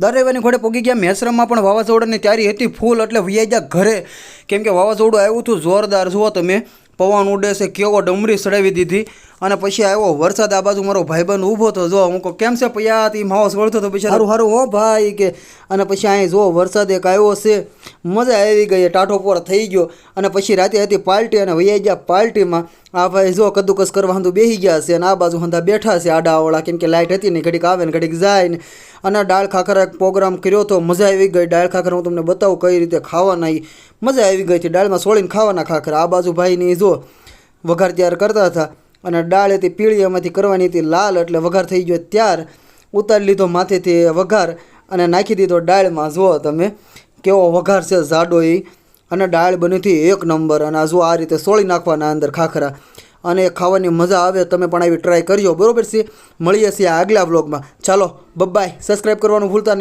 દરેવાની ઘોડે પોગી ગયા મેસરામાં પણ વાવાઝોડાની તૈયારી હતી ફૂલ એટલે વ્યાજા ઘરે કેમ કે વાવાઝોડું આવ્યું હતું જોરદાર. જુઓ તમે પવન ઉડે છે કેવો ડમરી ચડાવી દીધી અને પછી આવ્યો વરસાદ. આ બાજુ મારો ભાઈબંધ ઊભો હતો. જો હું કહું કેમ છે પૈયાથી માહોસ વળતો હતો પછી સારું સારું હો ભાઈ કે. અને પછી અહીં જો વરસાદ એક આવ્યો છે, મજા આવી ગઈ, ટાઢો પોર થઈ ગયો. અને પછી રાતે હતી પાર્ટી અને વ્યાજા પાર્ટીમાં આ ભાઈ જો કદ્દુકસ કરવા હંધું બેસી ગયા છે અને આ બાજુ હંધા બેઠા છે આડાવાળા કેમ કે લાઇટ હતી ને ઘડીક આવે ને ઘડીક જાય ને. અને દાળ ખાખરા એક પ્રોગ્રામ કર્યો તો મજા આવી ગઈ. દાળ ખાખરા હું તમને બતાવું કઈ રીતે ખાવાના, મજા આવી ગઈ હતી. દાળમાં સોળીને ખાવાના ખાખરા. આ બાજુ ભાઈની જો વઘાર તૈયાર કરતા હતા અને દાળ હતી પીળી એમાંથી કરવાની હતી લાલ, એટલે વઘાર થઈ ગયો. ત્યાર ઉતારી લીધો માથેથી વઘાર અને નાખી દીધો દાળમાં. જુઓ તમે કેવો વઘાર છે જાડો એ, અને દાળ બની હતી એક નંબર. અને જો આ રીતે સોળી નાખવાના અંદર ખાખરા અને ખાવાની મજા આવે. તમે પણ આવી ટ્રાય કરજો, બરોબર છે. મળીએ છીએ આગલા વ્લોગમાં. ચાલો બાય. સબસ્ક્રાઈબ કરવાનું ભૂલતા નહીં.